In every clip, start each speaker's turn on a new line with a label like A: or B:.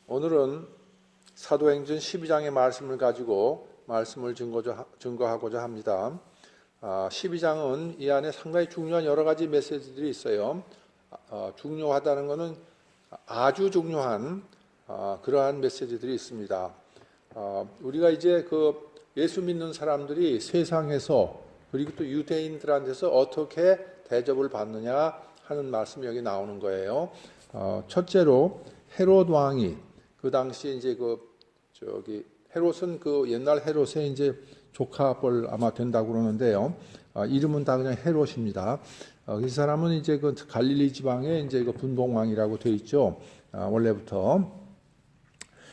A: 오늘은 사도행전 12장의 말씀을 가지고 말씀을 증거하고자 합니다. 12장은 이 안에 상당히 중요한 여러 가지 메시지들이 있어요. 중요하다는 것은 아주 중요한 그러한 메시지들이 있습니다. 우리가 이제 그 예수 믿는 사람들이 세상에서 그리고 또 유대인들한테서 어떻게 대접을 받느냐 하는 말씀이 여기 나오는 거예요. 첫째로 헤롯 왕이 그 당시에 이제 헤롯은 그 옛날 헤롯의 이제 조카뻘 아마 된다고 그러는데요. 이름은 다 그냥 헤롯입니다. 이 사람은 이제 그 갈릴리 지방에 이제 그 분봉왕이라고 돼 있죠. 원래부터.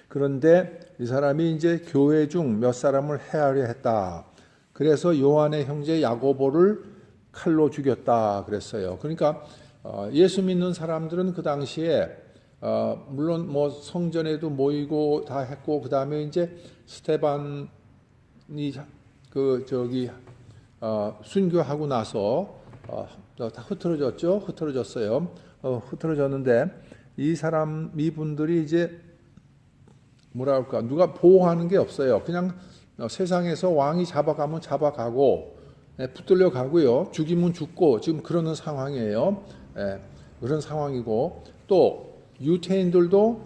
A: 그런데 이 사람이 이제 교회 중 몇 사람을 해하려 했다. 그래서 요한의 형제 야고보를 칼로 죽였다 그랬어요. 그러니까 예수 믿는 사람들은 그 당시에 물론 뭐 성전에도 모이고 다 했고 그 다음에 이제 스테반이 순교하고 나서 다 흩어졌어요. 흩어졌는데 이분들이 이제 뭐랄까 누가 보호하는 게 없어요. 그냥 세상에서 왕이 잡아가면 잡아가고 붙들려 가고요. 죽이면 죽고 지금 그러는 상황이에요. 그런 상황이고 또 유대인들도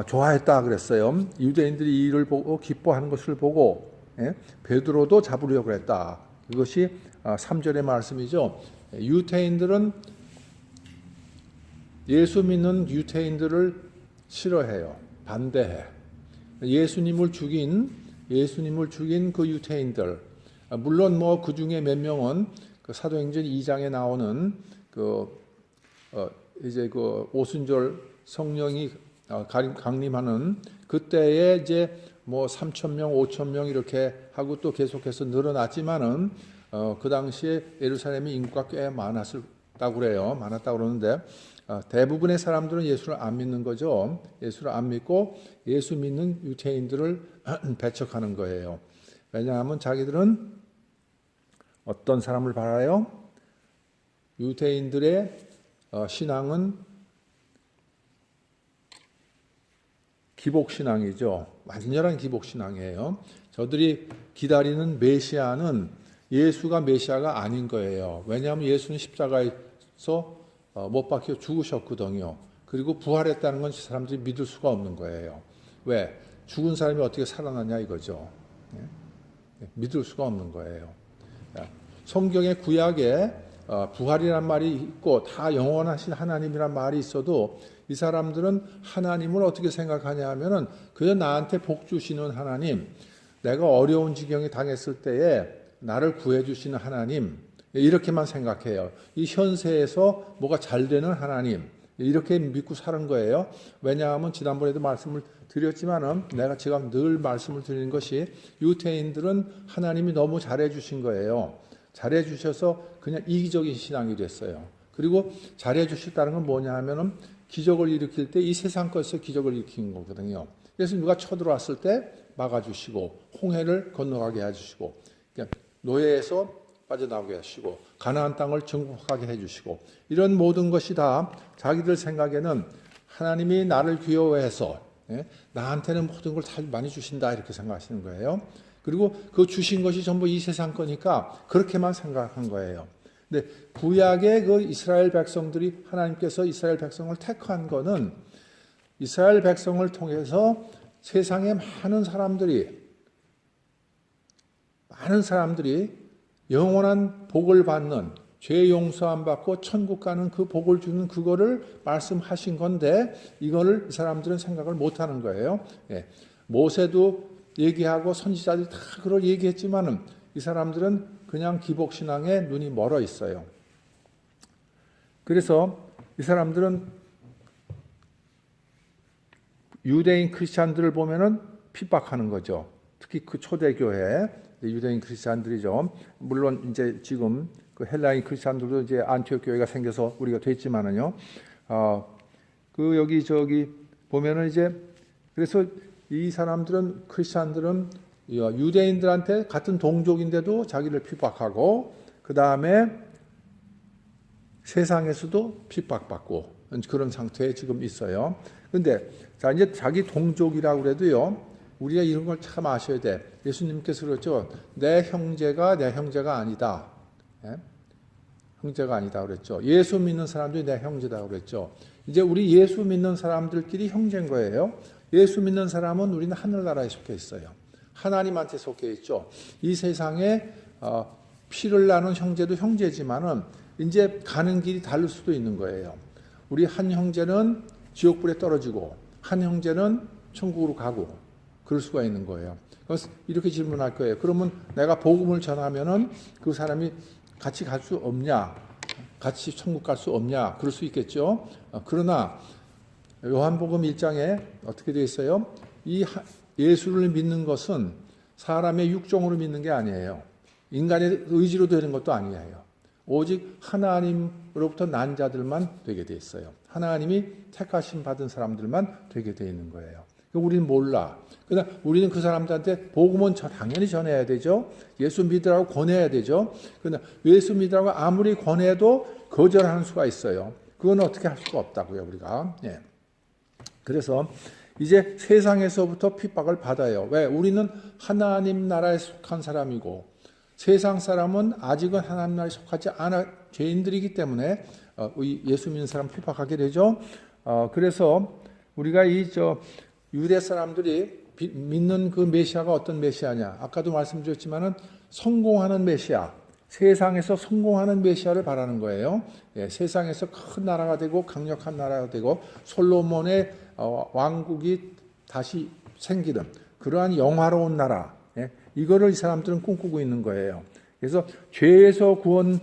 A: 좋아했다 그랬어요. 유대인들이 이 일을 보고 기뻐하는 것을 보고 베드로도 잡으려고 했다. 이것이 3절의 말씀이죠. 유대인들은 예수 믿는 유대인들을 싫어해요. 반대해. 예수님을 죽인 그 유대인들, 물론 뭐 그 중에 몇 명은 그 사도행전 2장에 나오는 이제 그 오순절 성령이 강림하는 그때에 이제 뭐 3,000명, 5,000명 이렇게 하고 또 계속해서 늘어났지만은 그 당시에 예루살렘의 인구가 꽤 많았다고 그래요. 많았다고 그러는데 대부분의 사람들은 예수를 안 믿는 거죠. 예수를 안 믿고 예수 믿는 유대인들을 배척하는 거예요. 왜냐하면 자기들은 어떤 사람을 바라요? 유대인들의 신앙은 기복신앙이죠. 완전한 기복신앙이에요. 저들이 기다리는 메시아는 예수가 메시아가 아닌 거예요. 왜냐하면 예수는 십자가에서 못 박혀 죽으셨거든요. 그리고 부활했다는 건 사람들이 믿을 수가 없는 거예요. 왜? 죽은 사람이 어떻게 살아나냐 이거죠. 믿을 수가 없는 거예요. 성경의 구약에 부활이란 말이 있고 다 영원하신 하나님이란 말이 있어도 이 사람들은 하나님을 어떻게 생각하냐 하면은 그저 나한테 복 주시는 하나님, 내가 어려운 지경에 당했을 때에 나를 구해 주시는 하나님, 이렇게만 생각해요. 이 현세에서 뭐가 잘 되는 하나님, 이렇게 믿고 사는 거예요. 왜냐하면 지난번에도 말씀을 드렸지만은 내가 지금 늘 말씀을 드리는 것이 유대인들은 하나님이 너무 잘해 주신 거예요. 잘해 주셔서 그냥 이기적인 신앙이 됐어요. 그리고 잘해 주셨다는 건 뭐냐 하면은 기적을 일으킬 때 이 세상 것에서 기적을 일으킨 거거든요. 그래서 누가 쳐들어왔을 때 막아주시고 홍해를 건너가게 해주시고 노예에서 빠져나오게 하시고 가나안 땅을 정복하게 해주시고 이런 모든 것이 다 자기들 생각에는 하나님이 나를 귀여워해서 나한테는 모든 걸 다 많이 주신다 이렇게 생각하시는 거예요. 그리고 그 주신 것이 전부 이 세상 거니까 그렇게만 생각한 거예요. 근데 구약의 그 이스라엘 백성들이 하나님께서 이스라엘 백성을 택한 거는 이스라엘 백성을 통해서 세상의 많은 사람들이 영원한 복을 받는 죄 용서함 받고 천국 가는 그 복을 주는 그거를 말씀하신 건데 이거를 이 사람들은 생각을 못 하는 거예요. 모세도 얘기하고 선지자들이 다 그걸 얘기했지만은 이 사람들은 그냥 기복신앙에 눈이 멀어 있어요. 그래서 이 사람들은 유대인 크리스찬들을 보면은 핍박하는 거죠. 특히 그 초대교회 유대인 크리스찬들이죠. 물론 이제 지금 그 헬라인 크리스찬들도 이제 안티옥 교회가 생겨서 우리가 됐지만은요. 여기 보면은 이제 그래서 이 사람들은 크리스찬들은 유대인들한테 같은 동족인데도 자기를 핍박하고 그 다음에 세상에서도 핍박받고 그런 상태에 지금 있어요. 근데 자 이제 자기 동족이라고 그래도요. 우리가 이런 걸 참 아셔야 돼. 예수님께서 그랬죠. 내 형제가 아니다. 예? 형제가 아니다 그랬죠. 예수 믿는 사람들이 내 형제다 그랬죠. 이제 우리 예수 믿는 사람들끼리 형제인 거예요. 예수 믿는 사람은 우리는 하늘나라에 속해 있어요. 하나님한테 속해 있죠. 이 세상에 피를 나눈 형제도 형제지만은 이제 가는 길이 다를 수도 있는 거예요. 우리 한 형제는 지옥불에 떨어지고 한 형제는 천국으로 가고 그럴 수가 있는 거예요. 그래서 이렇게 질문할 거예요. 그러면 내가 복음을 전하면은 그 사람이 같이 갈 수 없냐? 같이 천국 갈 수 없냐? 그럴 수 있겠죠. 그러나 요한복음 1장에 어떻게 되어 있어요? 이 예수를 믿는 것은 사람의 육종으로 믿는 게 아니에요. 인간의 의지로 되는 것도 아니에요. 오직 하나님으로부터 난 자들만 되게 돼 있어요. 하나님이 택하심 받은 사람들만 되게 돼 있는 거예요. 우리는 몰라. 그러나 우리는 그 사람들한테 복음은 당연히 전해야 되죠. 예수 믿으라고 권해야 되죠. 그러나 예수 믿으라고 아무리 권해도 거절하는 수가 있어요. 그건 어떻게 할 수가 없다고요, 우리가. 예. 그래서 이제 세상에서부터 핍박을 받아요. 왜? 우리는 하나님 나라에 속한 사람이고 세상 사람은 아직은 하나님 나라에 속하지 않아 죄인들이기 때문에 예수 믿는 사람 핍박하게 되죠. 그래서 우리가 유대 사람들이 믿는 그 메시아가 어떤 메시아냐? 아까도 말씀드렸지만은 성공하는 메시아, 세상에서 성공하는 메시아를 바라는 거예요. 예, 세상에서 큰 나라가 되고 강력한 나라가 되고 솔로몬의 왕국이 다시 생기는 그러한 영화로운 나라. 예, 이거를 이 사람들은 꿈꾸고 있는 거예요. 그래서 죄에서 구원해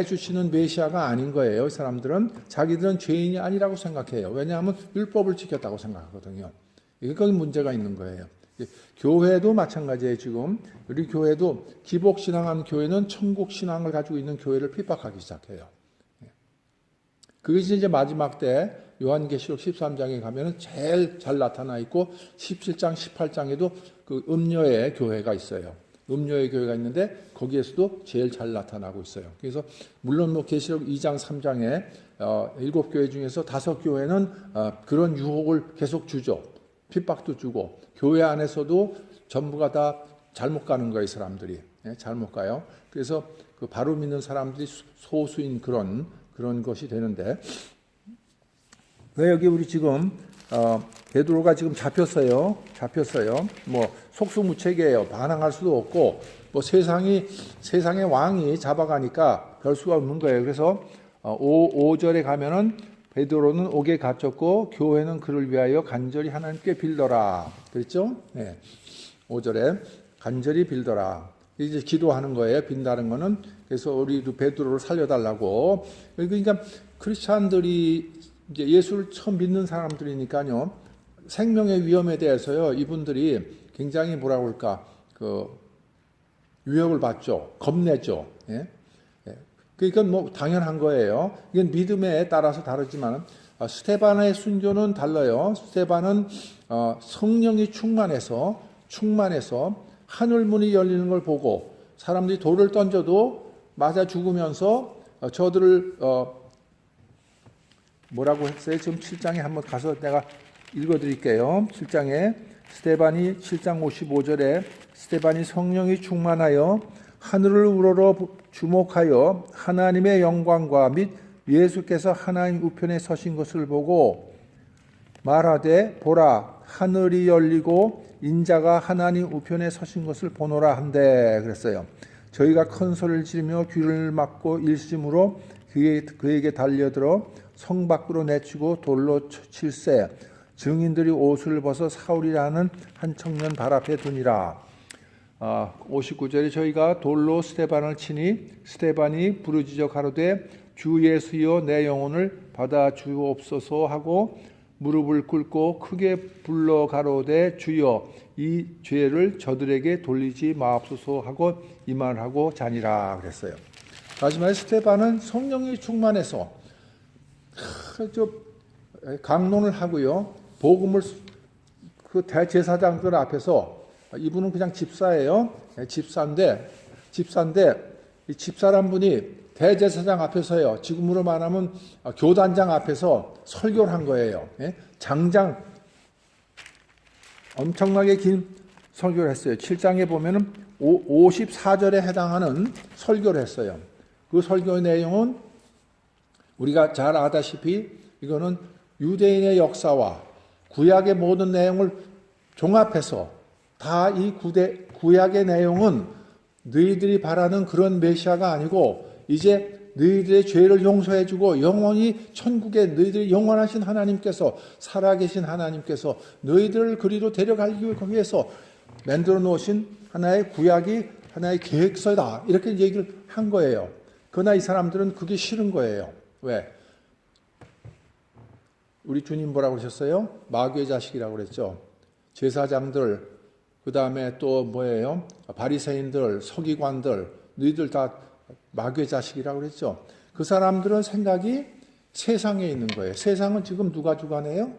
A: 주시는 메시아가 아닌 거예요. 이 사람들은 자기들은 죄인이 아니라고 생각해요. 왜냐하면 율법을 지켰다고 생각하거든요. 이건 문제가 있는 거예요. 교회도 마찬가지예요. 지금 우리 교회도 기복신앙한 교회는 천국신앙을 가지고 있는 교회를 핍박하기 시작해요. 그것이 이제 마지막 때 요한계시록 13장에 가면 제일 잘 나타나 있고 17장, 18장에도 그 음녀의 교회가 있어요. 음녀의 교회가 있는데 거기에서도 제일 잘 나타나고 있어요. 그래서 물론 뭐 계시록 2장, 3장에 7교회 중에서 5교회는 그런 유혹을 계속 주죠. 핍박도 주고 교회 안에서도 전부가 다 잘못 가는 거예요. 사람들이 잘못 가요. 그래서 그 바로 믿는 사람들이 소수인 그런 것이 되는데 왜 여기 우리 지금 베드로가 지금 잡혔어요. 뭐 속수무책이에요. 반항할 수도 없고 뭐 세상의 왕이 잡아가니까 별 수가 없는 거예요. 그래서 5절에 가면은 베드로는 옥에 갇혔고 교회는 그를 위하여 간절히 하나님께 빌더라. 그랬죠? 네. 5절에 간절히 빌더라. 이제 기도하는 거예요. 빈다는 거는. 그래서 우리 베드로를 살려달라고. 그러니까 크리스찬들이 이제 예수를 처음 믿는 사람들이니까요. 생명의 위험에 대해서요. 이분들이 굉장히 뭐라고 할까? 위협을 받죠. 겁내죠. 예? 그러니까 뭐 당연한 거예요. 이건 믿음에 따라서 다르지만 스데반의 순교는 달라요. 스데반은 성령이 충만해서 하늘 문이 열리는 걸 보고 사람들이 돌을 던져도 맞아 죽으면서 저들을 뭐라고 했어요? 지금 7장에 한번 가서 내가 읽어드릴게요. 7장에 스데반이 7장 55절에 스데반이 성령이 충만하여 하늘을 우러러 주목하여 하나님의 영광과 및 예수께서 하나님 우편에 서신 것을 보고 말하되 보라 하늘이 열리고 인자가 하나님 우편에 서신 것을 보노라 한대 그랬어요. 저희가 큰 소리를 지르며 귀를 막고 일심으로 그에게 달려들어 성 밖으로 내치고 돌로 칠세 증인들이 옷을 벗어 사울이라는 한 청년 발 앞에 두니라. 59절에 저희가 돌로 스데반을 치니 스데반이 부르짖어 가로되 주 예수여 내 영혼을 받아 주옵소서 하고 무릎을 꿇고 크게 불러 가로되 주여 이 죄를 저들에게 돌리지 마옵소서 하고 이 말을 하고 자니라 그랬어요. 마지막에 스데반은 성령이 충만해서 강론을 하고요. 복음을 그 대제사장들 앞에서 이분은 그냥 집사예요. 집사인데 이 집사람분이 대제사장 앞에서요. 지금으로 말하면 교단장 앞에서 설교를 한 거예요. 장장 엄청나게 긴 설교를 했어요. 7장에 보면은 54절에 해당하는 설교를 했어요. 그 설교의 내용은 우리가 잘 아다시피 이거는 유대인의 역사와 구약의 모든 내용을 종합해서 다 이 구약의 내용은 너희들이 바라는 그런 메시아가 아니고 이제 너희들의 죄를 용서해주고 영원히 천국에 너희들이 영원하신 하나님께서 살아계신 하나님께서 너희들을 그리로 데려가기 위해서 만들어 놓으신 하나의 구약이 하나의 계획서다 이렇게 얘기를 한 거예요. 그러나 이 사람들은 그게 싫은 거예요. 왜? 우리 주님 뭐라고 그러셨어요? 마귀의 자식이라고 그랬죠. 제사장들, 그 다음에 또 뭐예요? 바리새인들, 서기관들, 너희들 다 마귀의 자식이라고 그랬죠. 그 사람들은 생각이 세상에 있는 거예요. 세상은 지금 누가 주관해요?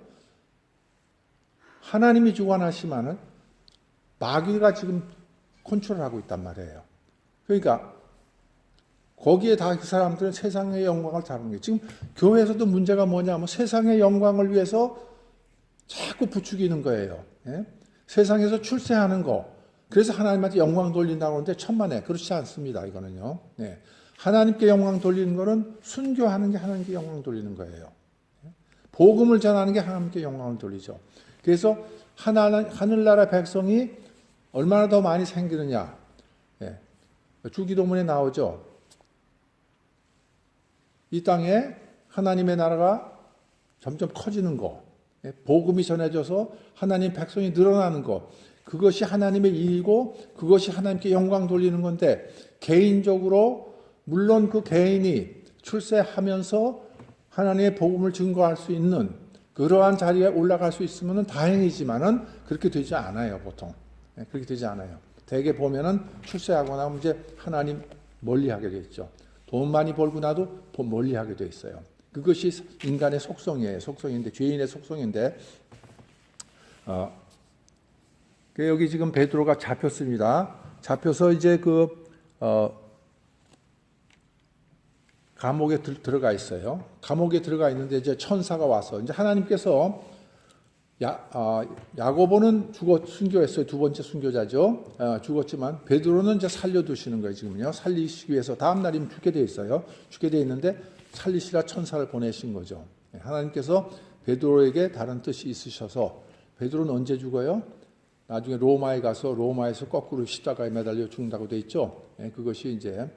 A: 하나님이 주관하시면은 마귀가 지금 컨트롤하고 있단 말이에요. 그러니까 거기에 다 그 사람들은 세상의 영광을 다루는 거예요. 지금 교회에서도 문제가 뭐냐면 세상의 영광을 위해서 자꾸 부추기는 거예요. 예? 세상에서 출세하는 거. 그래서 하나님한테 영광 돌린다고 하는데 천만에 그렇지 않습니다. 이거는요. 네. 하나님께 영광 돌리는 거는 순교하는 게 하나님께 영광 돌리는 거예요. 복음을 전하는 게 하나님께 영광을 돌리죠. 그래서 하늘나라 백성이 얼마나 더 많이 생기느냐. 예. 주기도문에 나오죠. 이 땅에 하나님의 나라가 점점 커지는 거. 복음이 전해져서 하나님 백성이 늘어나는 것, 그것이 하나님의 일이고 그것이 하나님께 영광 돌리는 건데 개인적으로 물론 그 개인이 출세하면서 하나님의 복음을 증거할 수 있는 그러한 자리에 올라갈 수 있으면 다행이지만은 그렇게 되지 않아요. 보통 그렇게 되지 않아요. 대개 보면은 출세하고 나면 이제 하나님 멀리하게 돼 있죠. 돈 많이 벌고 나도 멀리하게 돼 있어요. 그것이 인간의 속성이에요. 속성인데 죄인의 속성인데 여기 지금 베드로가 잡혔습니다. 잡혀서 이제 감옥에 들어가 있어요. 감옥에 들어가 있는데 이제 천사가 와서 이제 하나님께서 야고보는 순교했어요. 두 번째 순교자죠. 죽었지만 베드로는 이제 살려두시는 거예요. 지금요. 살리시기 위해서 다음 날이면 죽게 돼 있어요. 죽게 돼 있는데 살리시라 천사를 보내신 거죠. 하나님께서 베드로에게 다른 뜻이 있으셔서 베드로는 언제 죽어요? 나중에 로마에 가서 로마에서 거꾸로 십자가에 매달려 죽는다고 돼 있죠. 그것이 이제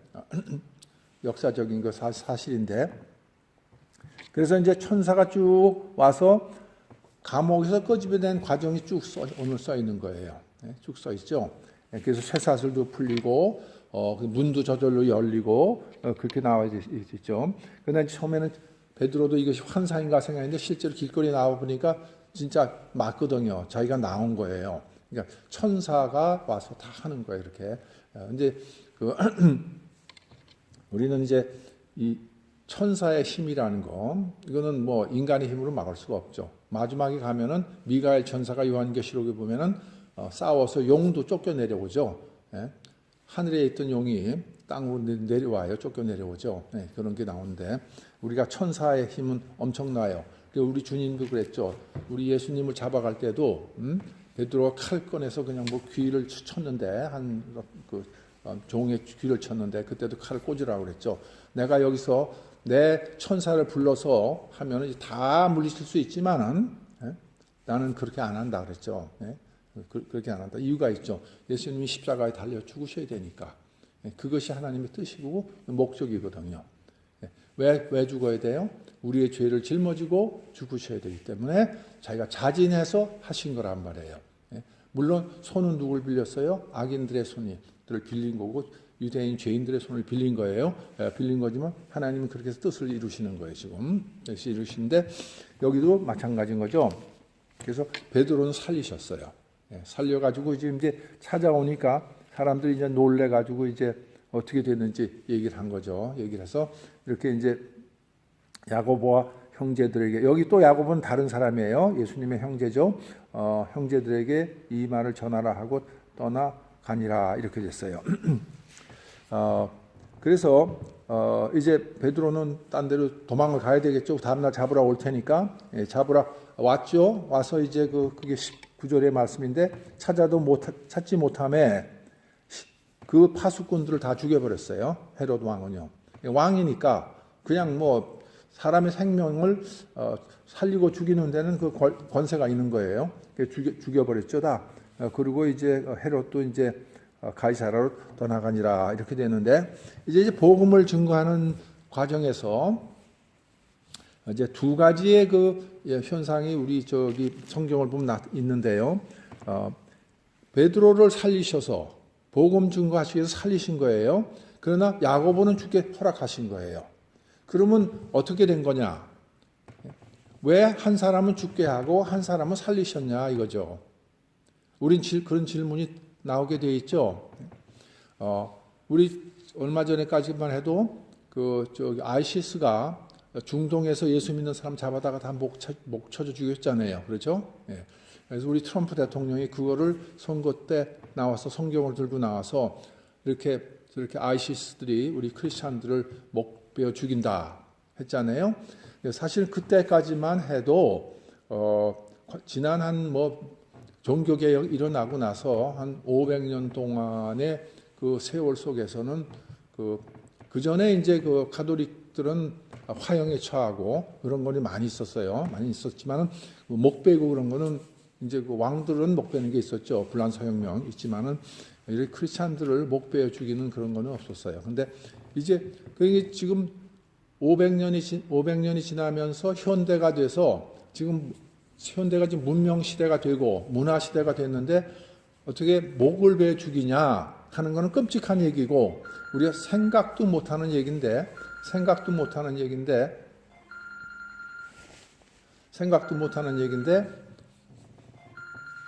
A: 역사적인 그 사실인데 그래서 이제 천사가 쭉 와서 감옥에서 끄집어낸 과정이 쭉 오늘 써 있는 거예요. 쭉 써 있죠. 그래서 쇠사슬도 풀리고 문도 저절로 열리고 그렇게 나와 있죠. 그런데 처음에는 베드로도 이것이 환상인가 생각했는데 실제로 길거리에 나와 보니까 진짜 맞거든요. 자기가 나온 거예요. 그러니까 천사가 와서 다 하는 거예요. 이렇게. 이제 우리는 이제 이 천사의 힘이라는 거 이거는 뭐 인간의 힘으로 막을 수가 없죠. 마지막에 가면은 미가엘 천사가 요한계시록에 보면은 싸워서 용도 쫓겨 내려오죠. 하늘에 있던 용이 땅으로 내려와요. 쫓겨 내려오죠. 그런 게 나오는데 우리가 천사의 힘은 엄청나요. 우리 주님도 그랬죠. 우리 예수님을 잡아갈 때도 베드로가 칼 꺼내서 그냥 뭐 귀를 쳤는데 종의 귀를 쳤는데 그때도 칼을 꽂으라고 그랬죠. 내가 여기서 내 천사를 불러서 하면은 다 물리칠 수 있지만은 나는 그렇게 안 한다 그랬죠. 그렇게 안 한다. 이유가 있죠. 예수님이 십자가에 달려 죽으셔야 되니까. 그것이 하나님의 뜻이고 목적이거든요. 왜 죽어야 돼요? 우리의 죄를 짊어지고 죽으셔야 되기 때문에 자기가 자진해서 하신 거란 말이에요. 물론 손은 누굴 빌렸어요? 악인들의 손을 빌린 거고 유대인 죄인들의 손을 빌린 거예요. 빌린 거지만 하나님은 그렇게 해서 뜻을 이루시는 거예요. 지금 이루시는데 여기도 마찬가지인 거죠. 그래서 베드로는 살리셨어요. 살려가지고 지금 이제 찾아오니까 사람들이 이제 놀래가지고 이제 어떻게 됐는지 얘기를 한 거죠. 얘기를 해서 이렇게 이제 야고보와 형제들에게 여기 또 야고보는 다른 사람이에요. 예수님의 형제죠. 형제들에게 이 말을 전하라 하고 떠나가니라 이렇게 됐어요. 그래서 이제 베드로는 딴 데로 도망을 가야 되겠죠. 다음날 잡으러 올 테니까. 잡으러 왔죠. 와서 이제 그게 19절의 말씀인데 찾지 못함에 그 파수꾼들을 다 죽여버렸어요. 헤롯 왕은요. 왕이니까 그냥 뭐 사람의 생명을 살리고 죽이는 데는 그 권세가 있는 거예요. 죽여버렸죠 다. 그리고 이제 헤롯도 이제 가이사라로 떠나가니라 이렇게 되는데 이제 복음을 증거하는 과정에서 이제 두 가지의 그 현상이 우리 성경을 보면 있는데요. 베드로를 살리셔서 복음 증거하시기 위해서 살리신 거예요. 그러나 야고보는 죽게 허락하신 거예요. 그러면 어떻게 된 거냐? 왜 한 사람은 죽게 하고 한 사람은 살리셨냐 이거죠. 우린 그런 질문이 나오게 돼 있죠. 우리 얼마 전에까지만 해도 아이시스가 중동에서 예수 믿는 사람 잡아다가 다 목 쳐져 죽였잖아요. 그렇죠? 예. 그래서 우리 트럼프 대통령이 그거를 선거 때 나와서 성경을 들고 나와서 이렇게 아이시스들이 우리 크리스찬들을 목 베어 죽인다 했잖아요. 사실 그때까지만 해도 지난 한 종교개혁 일어나고 나서 한 500년 동안의 그 세월 속에서는 그 전에 이제 그 가톨릭들은 화형에 처하고 그런 것이 많이 있었어요. 많이 있었지만은 목 베고 그런 거는 이제 그 왕들은 목 베는 게 있었죠. 불란서 혁명 있지만은 이렇게 크리스찬들을 목 베어 죽이는 그런 거는 없었어요. 근데 이제 그게 지금 500년이 지나면서 현대가 돼서 현대가 지금 문명 시대가 되고 문화 시대가 됐는데 어떻게 목을 베어 죽이냐 하는 거는 끔찍한 얘기고 우리가 생각도 못하는 얘기인데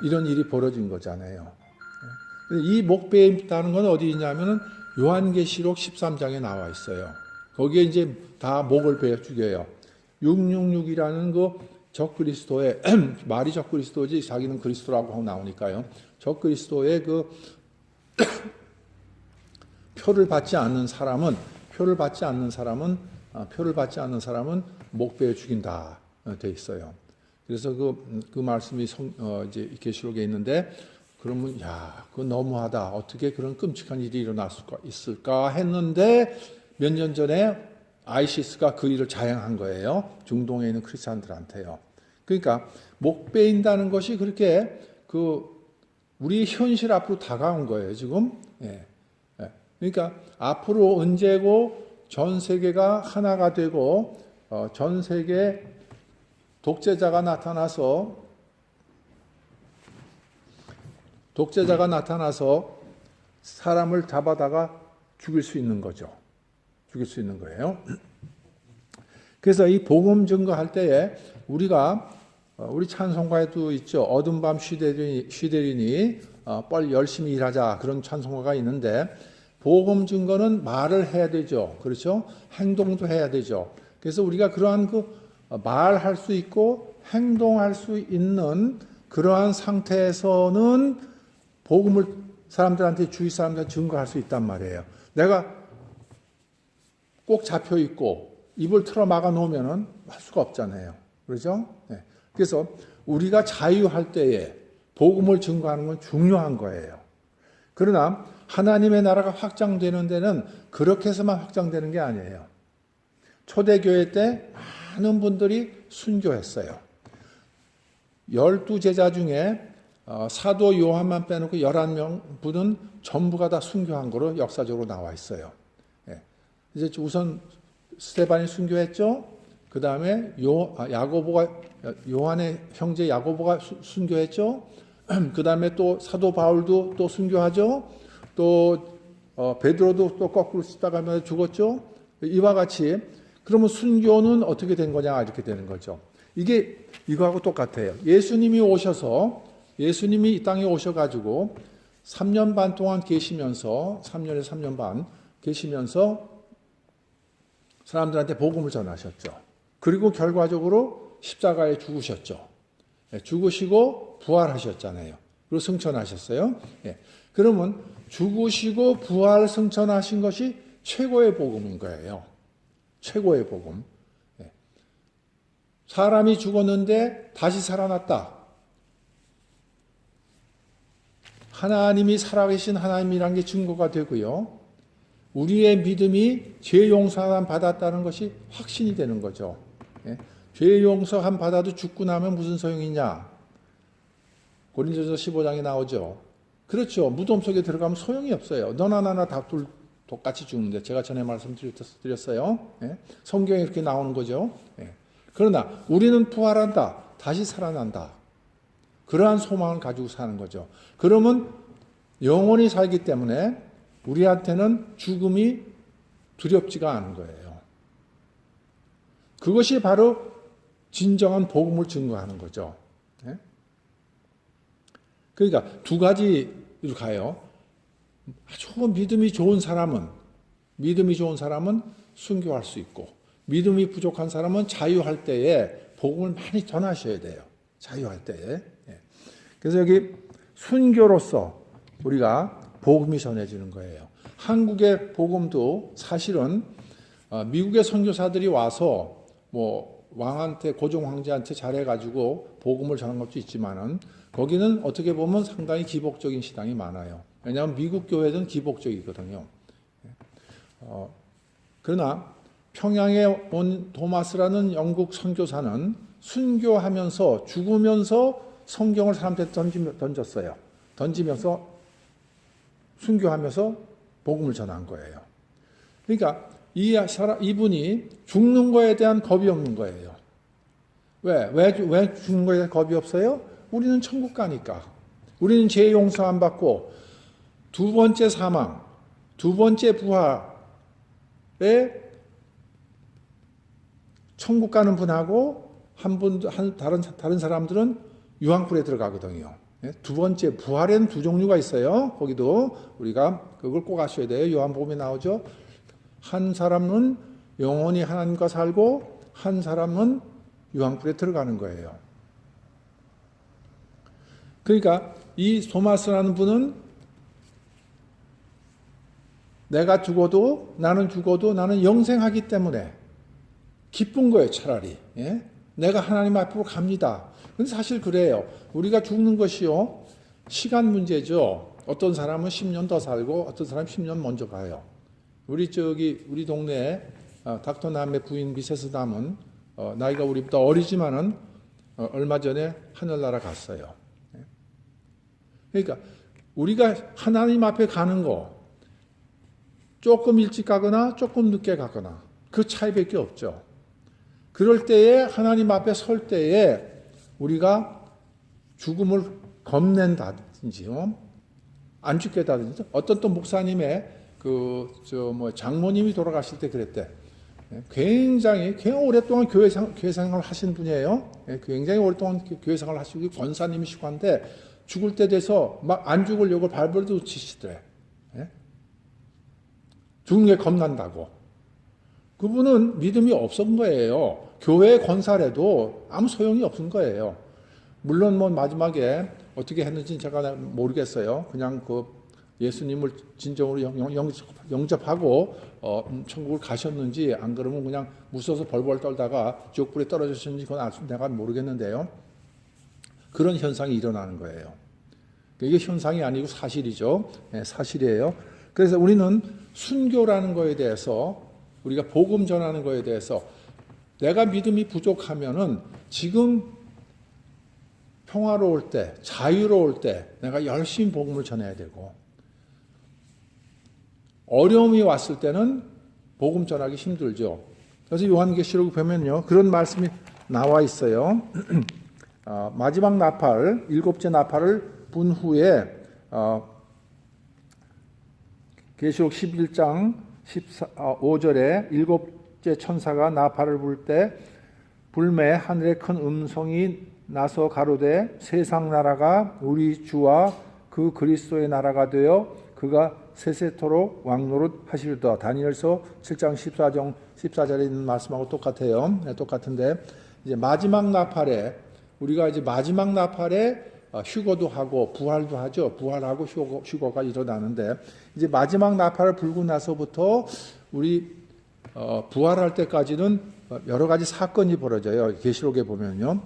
A: 이런 일이 벌어진 거잖아요. 이 목 베인다는 건 어디 있냐면은 요한계시록 13장에 나와 있어요. 거기에 이제 다 목을 베어 죽여요. 666이라는 그 적그리스도의 말이 적그리스도지 자기는 그리스도라고 하고 나오니까요. 적그리스도의 그 표를 받지 않는 사람은 목 베어 죽인다 돼 있어요. 그래서 그 말씀이 이제 계시록에 있는데 그러면 그거 너무하다. 어떻게 그런 끔찍한 일이 일어날 수가 있을까 했는데 몇 년 전에 아이시스가 그 일을 자행한 거예요. 중동에 있는 크리스찬들한테요. 그러니까 목 베인다는 것이 그렇게 우리 현실 앞으로 다가온 거예요. 지금. 그러니까 앞으로 언제고 전 세계가 하나가 되고 전 세계 독재자가 나타나서 사람을 잡아다가 죽일 수 있는 거죠. 죽일 수 있는 거예요. 그래서 이 복음 증거할 때에 우리 찬송가에도 있죠. 어둠 밤 쉬되리니 빨리 열심히 일하자 그런 찬송가가 있는데 복음 증거는 말을 해야 되죠. 그렇죠? 행동도 해야 되죠. 그래서 우리가 그러한 말할 수 있고 행동할 수 있는 그러한 상태에서는 복음을 사람들한테 주위 사람들한테 증거할 수 있단 말이에요. 내가 꼭 잡혀 있고 입을 틀어 막아 놓으면은 할 수가 없잖아요. 그렇죠? 네. 그래서 우리가 자유할 때에 복음을 증거하는 건 중요한 거예요. 그러나 하나님의 나라가 확장되는 데는 그렇게 해서만 확장되는 게 아니에요. 초대교회 때 많은 분들이 순교했어요. 12제자 중에 사도 요한만 빼놓고 11명분은 전부가 다 순교한 거로 역사적으로 나와 있어요. 이제 우선 스데반이 순교했죠. 그 다음에 요한의 형제 야고보가 순교했죠. 그 다음에 또 사도 바울도 또 순교하죠. 또 베드로도 또 거꾸로 씹다가면서 죽었죠. 이와 같이 그러면 순교는 어떻게 된 거냐 이렇게 되는 거죠. 이게 이거하고 똑같아요. 예수님이 이 땅에 오셔가지고 3년 반 동안 계시면서 3년에서 3년 반 계시면서 사람들한테 복음을 전하셨죠. 그리고 결과적으로 십자가에 죽으셨죠. 죽으시고 부활하셨잖아요. 그리고 승천하셨어요. 그러면 죽으시고 부활 승천하신 것이 최고의 복음인 거예요. 최고의 복음. 사람이 죽었는데 다시 살아났다. 하나님이 살아계신 하나님이란 게 증거가 되고요. 우리의 믿음이 죄 용서함 받았다는 것이 확신이 되는 거죠. 죄 용서함 받아도 죽고 나면 무슨 소용이냐? 고린도전서 15장에 나오죠. 그렇죠. 무덤 속에 들어가면 소용이 없어요. 너나 나나 다 똑같이 죽는데 제가 전에 말씀드렸어요. 성경에 이렇게 나오는 거죠. 그러나 우리는 부활한다. 다시 살아난다. 그러한 소망을 가지고 사는 거죠. 그러면 영원히 살기 때문에 우리한테는 죽음이 두렵지가 않은 거예요. 그것이 바로 진정한 복음을 증거하는 거죠. 그러니까 두 가지로 가요. 아주 믿음이 좋은 사람은 순교할 수 있고, 믿음이 부족한 사람은 자유할 때에 복음을 많이 전하셔야 돼요. 자유할 때에. 그래서 여기 순교로서 우리가 복음이 전해지는 거예요. 한국의 복음도 사실은 미국의 선교사들이 와서 뭐 왕한테, 고종 황제한테 잘해가지고 복음을 전한 것도 있지만은 거기는 어떻게 보면 상당히 기복적인 신앙이 많아요. 왜냐하면 미국 교회는 기복적이거든요. 그러나 평양에 온 도마스라는 영국 선교사는 순교하면서 죽으면서 성경을 사람들한테 던졌어요. 던지면서 순교하면서 복음을 전한 거예요. 그러니까 이분이 죽는 거에 대한 겁이 없는 거예요. 왜 죽는 거에 대한 겁이 없어요? 우리는 천국 가니까. 우리는 죄 용서 안 받고 두 번째 사망, 두 번째 부활에 천국 가는 분하고 다른 사람들은 유황불에 들어가거든요. 두 번째 부활에는 두 종류가 있어요. 거기도 우리가 그걸 꼭 아셔야 돼요. 요한복음에 나오죠. 한 사람은 영원히 하나님과 살고 한 사람은 유황불에 들어가는 거예요. 그러니까 이 토마스라는 분은 나는 죽어도 나는 영생하기 때문에 기쁜 거예요. 차라리. 내가 하나님 앞으로 갑니다. 근데 사실 그래요. 우리가 죽는 것이요, 시간 문제죠. 어떤 사람은 10년 더 살고 어떤 사람은 10년 먼저 가요. 우리 동네에 닥터 남의 부인 미세스 남은 나이가 우리보다 어리지만은 얼마 전에 하늘나라 갔어요. 그러니까 우리가 하나님 앞에 가는 거 조금 일찍 가거나 조금 늦게 가거나 그 차이밖에 없죠. 그럴 때에 하나님 앞에 설 때에 우리가 죽음을 겁낸다든지요, 안 죽겠다든지. 어떤 또 목사님의 장모님이 돌아가실 때 그랬대. 굉장히 오랫동안 교회 생활을 하신 분이에요. 굉장히 오랫동안 교회 생활을 하시고 권사님이시고 한데 죽을 때 돼서 막 안 죽으려고 발버둥 치시더래. 죽는 게 겁난다고. 그분은 믿음이 없은 거예요. 교회 건설에도 아무 소용이 없은 거예요. 물론 마지막에 어떻게 했는지 제가 모르겠어요. 그냥 예수님을 진정으로 영접하고 천국을 가셨는지, 안 그러면 그냥 무서워서 벌벌 떨다가 지옥불에 떨어졌는지 그건 내가 모르겠는데요. 그런 현상이 일어나는 거예요. 이게 현상이 아니고 사실이죠. 사실이에요. 그래서 우리는 순교라는 거에 대해서, 우리가 복음 전하는 거에 대해서 내가 믿음이 부족하면은 지금 평화로울 때, 자유로울 때 내가 열심히 복음을 전해야 되고, 어려움이 왔을 때는 복음 전하기 힘들죠. 그래서 요한계시록 보면요, 그런 말씀이 나와 있어요. 마지막 나팔, 일곱째 나팔을 분 후에 계시록 11장 5절에 일곱째 천사가 나팔을 불 때 불매 하늘에 큰 음성이 나서 가로되 세상 나라가 우리 주와 그 그리스도의 나라가 되어 그가 세세토록 왕노릇 하시리로다. 다니엘서 7장 14절에 있는 말씀하고 똑같아요. 똑같은데 이제 마지막 나팔에, 우리가 이제 마지막 나팔에 휴거도 하고 부활도 하죠. 부활하고 휴거가 일어나는데 이제 마지막 나팔을 불고 나서부터 우리 부활할 때까지는 여러 가지 사건이 벌어져요. 계시록에 보면요.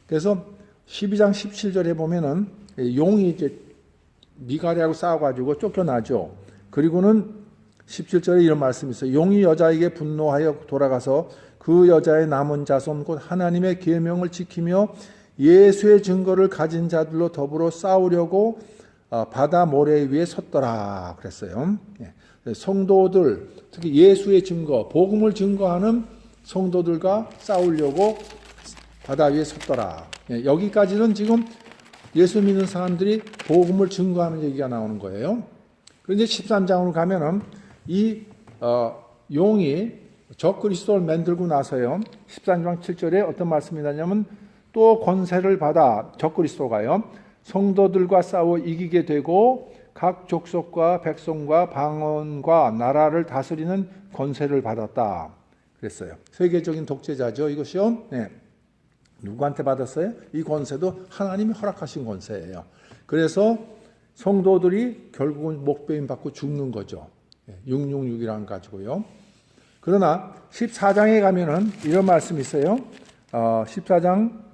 A: 그래서 12장 17절에 보면은 용이 이제 미가리하고 싸워가지고 쫓겨나죠. 그리고는 17절에 이런 말씀이 있어요. 용이 여자에게 분노하여 돌아가서 그 여자의 남은 자손 곧 하나님의 계명을 지키며 예수의 증거를 가진 자들로 더불어 싸우려고 바다 모래 위에 섰더라 그랬어요. 성도들, 특히 예수의 증거, 복음을 증거하는 성도들과 싸우려고 바다 위에 섰더라. 여기까지는 지금 예수 믿는 사람들이 복음을 증거하는 얘기가 나오는 거예요. 그런데 13장으로 가면은 이 용이 적그리스도를 만들고 나서요. 13장 7절에 어떤 말씀이 나냐면 또 권세를 받아 적그리스도가요. 성도들과 싸워 이기게 되고 각 족속과 백성과 방언과 나라를 다스리는 권세를 받았다. 그랬어요. 세계적인 독재자죠. 이것이요. 네. 누구한테 받았어요? 이 권세도 하나님이 허락하신 권세예요. 그래서 성도들이 결국은 목배임 받고 죽는 거죠. 666이라는 가지고요. 그러나 14장에 가면은 이런 말씀이 있어요. 14장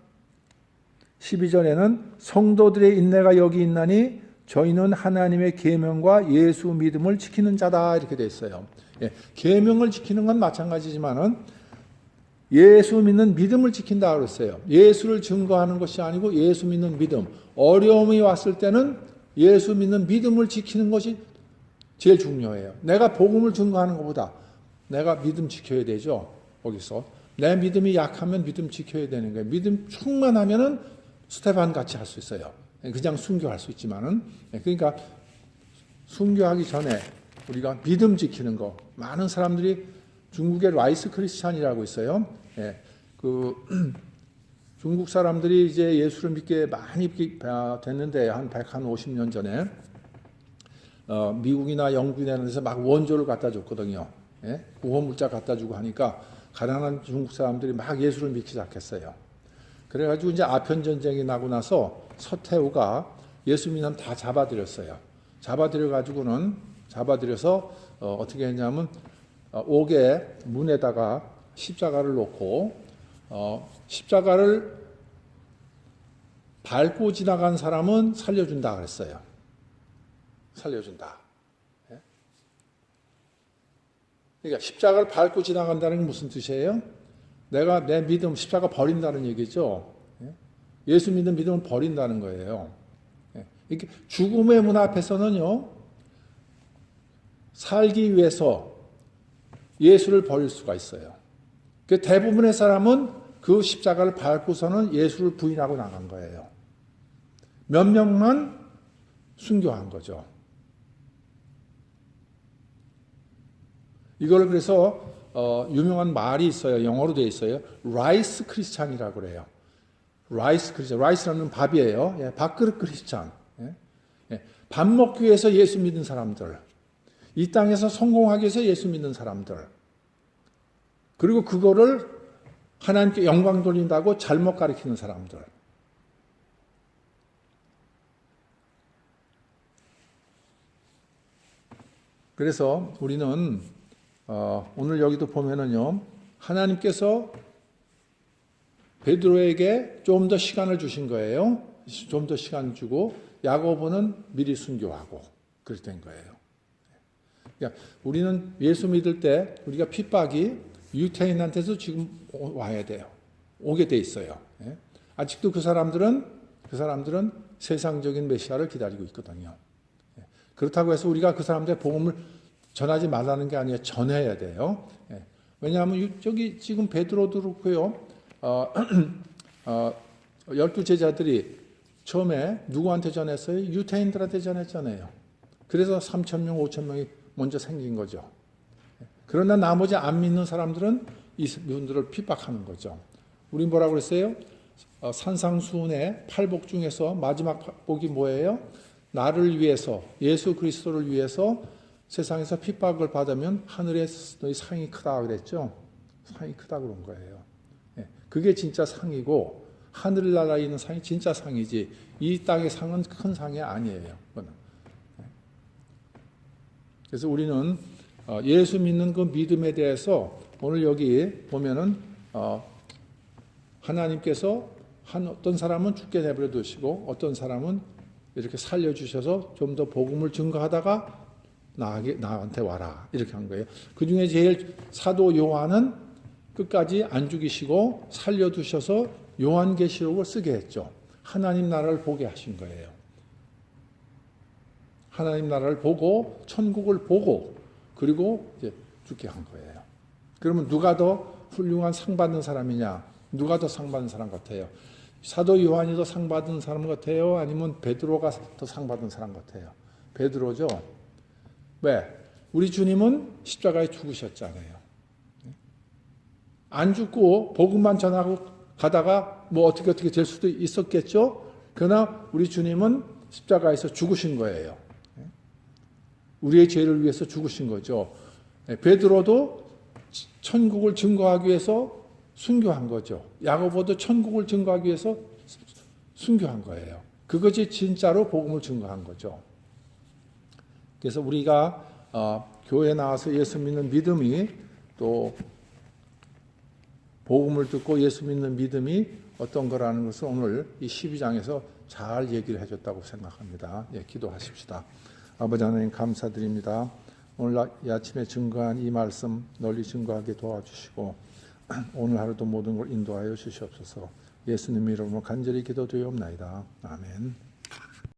A: 12절에는 성도들의 인내가 여기 있나니 저희는 하나님의 계명과 예수 믿음을 지키는 자다 이렇게 돼 있어요. 계명을 지키는 건 마찬가지지만은 예수 믿는 믿음을 지킨다 그랬어요. 예수를 증거하는 것이 아니고 예수 믿는 믿음. 어려움이 왔을 때는 예수 믿는 믿음을 지키는 것이 제일 중요해요. 내가 복음을 증거하는 것보다 내가 믿음 지켜야 되죠. 거기서 내 믿음이 약하면 믿음 지켜야 되는 거예요. 믿음 충만하면은 스테반 같이 할 수 있어요. 그냥 순교할 수 있지만은 그러니까 순교하기 전에 우리가 믿음 지키는 거. 많은 사람들이 중국의 라이스 크리스찬이라고 있어요. 중국 사람들이 이제 예수를 믿게 많이 됐는데 한 150년 전에 미국이나 영국이나 데서 막 원조를 갖다 줬거든요. 구원 물자 갖다 주고 하니까 가난한 중국 사람들이 막 예수를 믿기 시작했어요. 그래가지고 이제 아편 전쟁이 나고 나서 서태후가 예수 믿는 다 잡아들였어요. 잡아들여서 어떻게 했냐면 옥의 문에다가 십자가를 놓고 십자가를 밟고 지나간 사람은 살려준다 그랬어요. 살려준다. 그러니까 십자가를 밟고 지나간다는 게 무슨 뜻이에요? 내가 내 믿음 십자가 버린다는 얘기죠. 예수 믿는 믿음을 버린다는 거예요. 이렇게 죽음의 문 앞에서는요. 살기 위해서 예수를 버릴 수가 있어요. 대부분의 사람은 그 십자가를 밟고서는 예수를 부인하고 나간 거예요. 몇 명만 순교한 거죠. 이걸 그래서 유명한 말이 있어요. 영어로 되어 있어요. 라이스 크리스찬이라고 그래요. 라이스 크리스찬. 라이스라는 밥이에요. 밥그릇 크리스찬. 밥 먹기 위해서 예수 믿는 사람들. 이 땅에서 성공하기 위해서 예수 믿는 사람들. 그리고 그거를 하나님께 영광 돌린다고 잘못 가르치는 사람들. 그래서 우리는 오늘 여기도 보면은요. 하나님께서 베드로에게 좀 더 시간을 주신 거예요. 좀 더 시간 주고 야고보는 미리 순교하고 그렇게 된 거예요. 그러니까 우리는 예수 믿을 때 우리가 핍박이 유태인한테서 지금 와야 돼요. 오게 돼 있어요. 아직도 그 사람들은 세상적인 메시아를 기다리고 있거든요. 그렇다고 해서 우리가 그 사람들의 복음을 전하지 말라는 게 아니에요. 전해야 돼요. 왜냐하면 저기 지금 베드로도 그렇고요. 12제자들이 처음에 누구한테 전했어요? 유태인들한테 전했잖아요. 그래서 3,000명, 5,000명이 먼저 생긴 거죠. 그러나 나머지 안 믿는 사람들은 이분들을 핍박하는 거죠. 우리 뭐라고 그랬어요? 산상수훈의 8복 중에서 마지막 복이 뭐예요? 나를 위해서, 예수 그리스도를 위해서 세상에서 핍박을 받으면 하늘의 상이 크다 그랬죠. 상이 크다 그런 거예요. 그게 진짜 상이고 하늘나라에 있는 상이 진짜 상이지 이 땅의 상은 큰 상이 아니에요. 그거는. 그래서 우리는 예수 믿는 그 믿음에 대해서 오늘 여기 보면은 하나님께서 어떤 사람은 죽게 내버려 두시고 어떤 사람은 이렇게 살려주셔서 좀 더 복음을 증거하다가 나한테 와라 이렇게 한 거예요. 그 중에 제일 사도 요한은 끝까지 안 죽이시고 살려두셔서 요한계시록을 쓰게 했죠. 하나님 나라를 보게 하신 거예요. 하나님 나라를 보고 천국을 보고 그리고 이제 죽게 한 거예요. 그러면 누가 더 훌륭한 상 받는 사람이냐? 누가 더 상 받는 사람 같아요? 사도 요한이 더 상 받은 사람 같아요? 아니면 베드로가 더 상 받은 사람 같아요? 베드로죠. 왜? 우리 주님은 십자가에 죽으셨잖아요. 안 죽고 복음만 전하고 가다가 뭐 어떻게 될 수도 있었겠죠. 그러나 우리 주님은 십자가에서 죽으신 거예요. 우리의 죄를 위해서 죽으신 거죠. 베드로도 천국을 증거하기 위해서 순교한 거죠. 야고보도 천국을 증거하기 위해서 순교한 거예요. 그것이 진짜로 복음을 증거한 거죠. 그래서 우리가 교회에 나와서 예수 믿는 믿음이 또 복음을 듣고 예수 믿는 믿음이 어떤 거라는 것을 오늘 이 12장에서 잘 얘기를 해줬다고 생각합니다. 예, 기도하십시다. 아버지 하나님 감사드립니다. 오늘 이 아침에 증거한 이 말씀 널리 증거하게 도와주시고 오늘 하루도 모든 걸 인도하여 주시옵소서. 예수님 이름으로 간절히 기도드리옵나이다. 아멘.